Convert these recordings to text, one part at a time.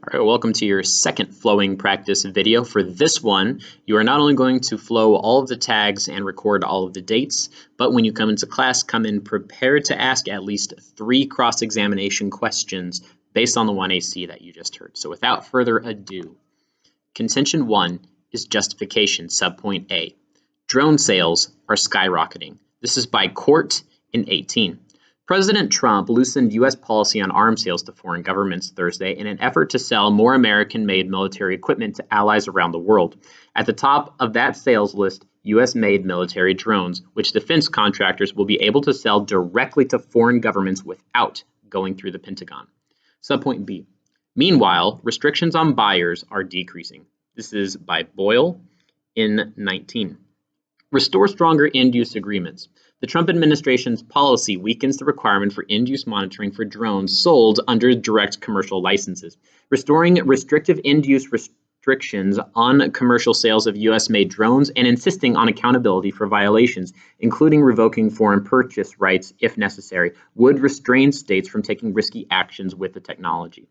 All right, welcome to your second flowing practice video. For this one, you are not only going to flow all of the tags and record all of the dates, but when you come into class, come in prepared to ask at least 3 cross-examination questions based on the 1AC that you just heard. So without further ado, contention 1 is justification, subpoint A. Drone sales are skyrocketing. This is by Court in 18. President Trump loosened U.S. policy on arms sales to foreign governments Thursday in an effort to sell more American-made military equipment to allies around the world. At the top of that sales list, U.S.-made military drones, which defense contractors will be able to sell directly to foreign governments without going through the Pentagon. Subpoint B. Meanwhile, restrictions on buyers are decreasing. This is by Boyle in 19. Restore stronger end-use agreements. The Trump administration's policy weakens the requirement for end-use monitoring for drones sold under direct commercial licenses, restoring restrictive end-use restrictions on commercial sales of U.S.-made drones and insisting on accountability for violations, including revoking foreign purchase rights if necessary, would restrain states from taking risky actions with the technology.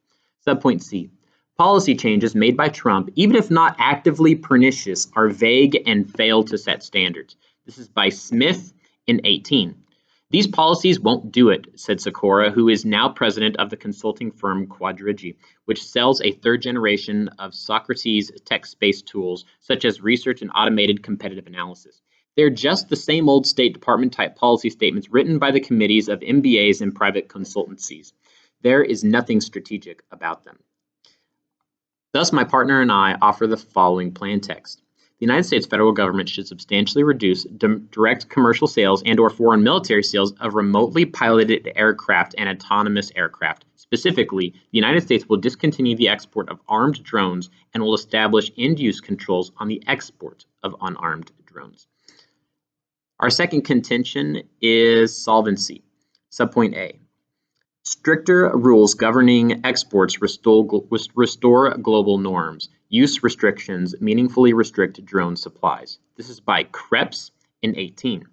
Subpoint C. Policy changes made by Trump, even if not actively pernicious, are vague and fail to set standards. This is by Smith in 18. These policies won't do it, said Sikora, who is now president of the consulting firm Quadrigi, which sells a third generation of Socrates text-based tools, such as research and automated competitive analysis. They're just the same old State Department-type policy statements written by the committees of MBAs and private consultancies. There is nothing strategic about them. Thus, my partner and I offer the following plan text. The United States federal government should substantially reduce direct commercial sales and/or foreign military sales of remotely piloted aircraft and autonomous aircraft. Specifically, the United States will discontinue the export of armed drones and will establish end-use controls on the export of unarmed drones. Our second contention is solvency. Subpoint A. Stricter rules governing exports restore global norms. Use restrictions meaningfully restrict drone supplies. This is by Krebs in 18.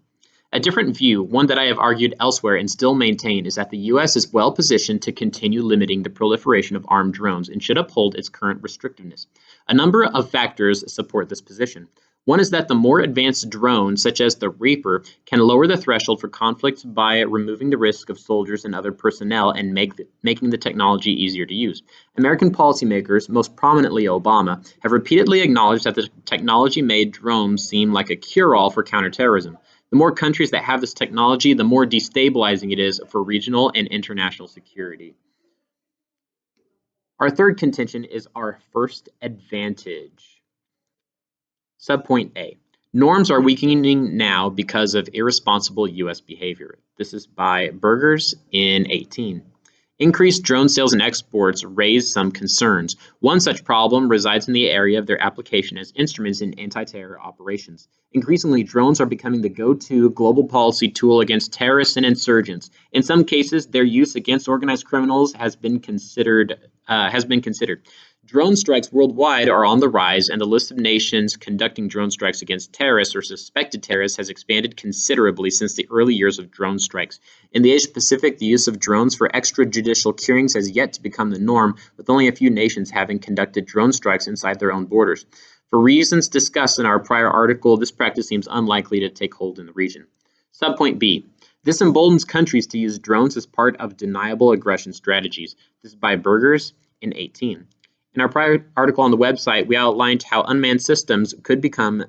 A different view, one that I have argued elsewhere and still maintain, is that the U.S. is well positioned to continue limiting the proliferation of armed drones and should uphold its current restrictiveness. A number of factors support this position. One is that the more advanced drones, such as the Reaper, can lower the threshold for conflict by removing the risk of soldiers and other personnel and making the technology easier to use. American policymakers, most prominently Obama, have repeatedly acknowledged that the technology-made drones seem like a cure-all for counterterrorism. The more countries that have this technology, the more destabilizing it is for regional and international security. Our third contention is our first advantage. Subpoint A. Norms are weakening now because of irresponsible U.S. behavior. This is by Burgers in 18. Increased drone sales and exports raise some concerns. One such problem resides in the area of their application as instruments in anti-terror operations. Increasingly, drones are becoming the go-to global policy tool against terrorists and insurgents. In some cases, their use against organized criminals has been considered. Drone strikes worldwide are on the rise, and the list of nations conducting drone strikes against terrorists or suspected terrorists has expanded considerably since the early years of drone strikes. In the Asia-Pacific, the use of drones for extrajudicial killings has yet to become the norm, with only a few nations having conducted drone strikes inside their own borders. For reasons discussed in our prior article, this practice seems unlikely to take hold in the region. Subpoint B. This emboldens countries to use drones as part of deniable aggression strategies. This is by Burgers in 18. In our prior article on the website, we outlined how unmanned systems could become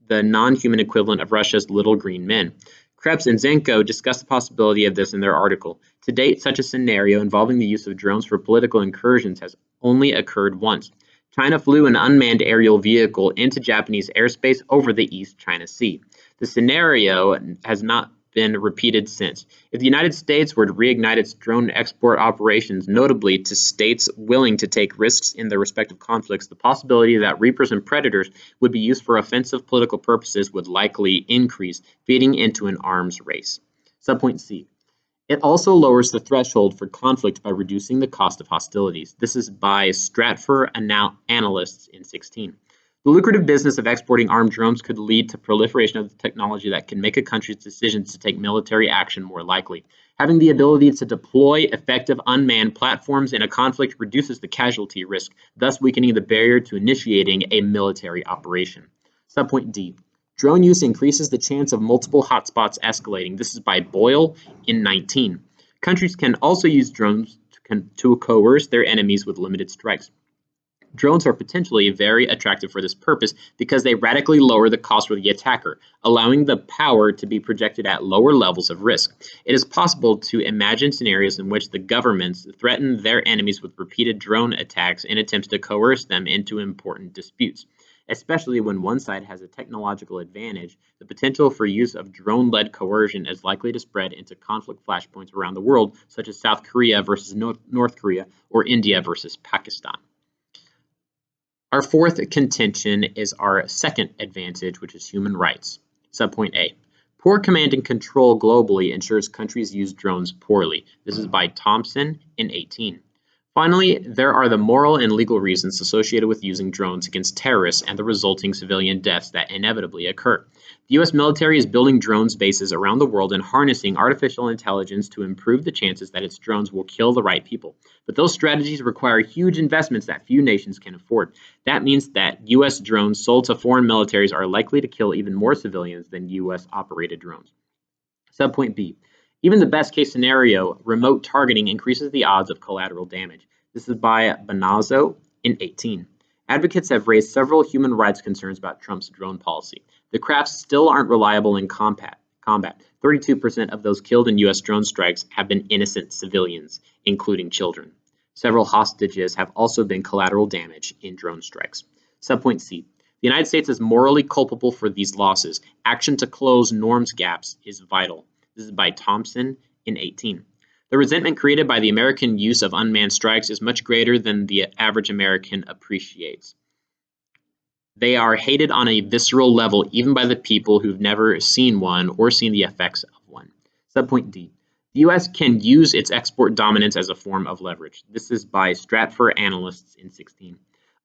the non-human equivalent of Russia's little green men. Krebs and Zenko discuss the possibility of this in their article. To date, such a scenario involving the use of drones for political incursions has only occurred once. China flew an unmanned aerial vehicle into Japanese airspace over the East China Sea. The scenario has not been repeated since. If the United States were to reignite its drone export operations, notably to states willing to take risks in their respective conflicts, the possibility that Reapers and Predators would be used for offensive political purposes would likely increase, feeding into an arms race. Subpoint C. It also lowers the threshold for conflict by reducing the cost of hostilities. This is by Stratfor Analysts in 16. The lucrative business of exporting armed drones could lead to proliferation of the technology that can make a country's decisions to take military action more likely. Having the ability to deploy effective unmanned platforms in a conflict reduces the casualty risk, thus weakening the barrier to initiating a military operation. Subpoint D. Drone use increases the chance of multiple hotspots escalating. This is by Boyle in 19. Countries can also use drones to coerce their enemies with limited strikes. Drones are potentially very attractive for this purpose because they radically lower the cost for the attacker, allowing the power to be projected at lower levels of risk. It is possible to imagine scenarios in which the governments threaten their enemies with repeated drone attacks in attempts to coerce them into important disputes. Especially when one side has a technological advantage, the potential for use of drone-led coercion is likely to spread into conflict flashpoints around the world, such as South Korea versus North Korea or India versus Pakistan. Our fourth contention is our second advantage, which is human rights. Subpoint A. Poor command and control globally ensures countries use drones poorly. This is by Thompson in 18. Finally, there are the moral and legal reasons associated with using drones against terrorists and the resulting civilian deaths that inevitably occur. The U.S. military is building drones bases around the world and harnessing artificial intelligence to improve the chances that its drones will kill the right people. But those strategies require huge investments that few nations can afford. That means that U.S. drones sold to foreign militaries are likely to kill even more civilians than U.S.-operated drones. Subpoint B. Even the best case scenario, remote targeting increases the odds of collateral damage. This is by Bonazzo in 18. Advocates have raised several human rights concerns about Trump's drone policy. The crafts still aren't reliable in combat. 32% of those killed in U.S. drone strikes have been innocent civilians, including children. Several hostages have also been collateral damage in drone strikes. Subpoint C. The United States is morally culpable for these losses. Action to close norms gaps is vital. This is by Thompson in 18. The resentment created by the American use of unmanned strikes is much greater than the average American appreciates. They are hated on a visceral level, even by the people who've never seen one or seen the effects of one. Subpoint D. The U.S. can use its export dominance as a form of leverage. This is by Stratfor Analysts in 16.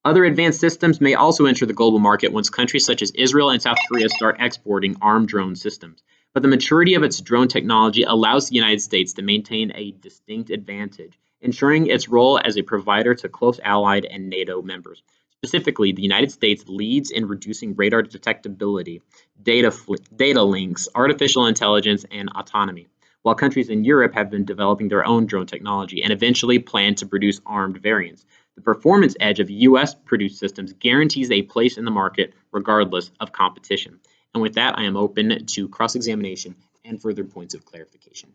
Other advanced systems may also enter the global market once countries such as Israel and South Korea start exporting armed drone systems. But the maturity of its drone technology allows the United States to maintain a distinct advantage, ensuring its role as a provider to close allied and NATO members. Specifically, the United States leads in reducing radar detectability, data links, artificial intelligence, and autonomy, while countries in Europe have been developing their own drone technology and eventually plan to produce armed variants. The performance edge of U.S.-produced systems guarantees a place in the market regardless of competition. And with that, I am open to cross-examination and further points of clarification.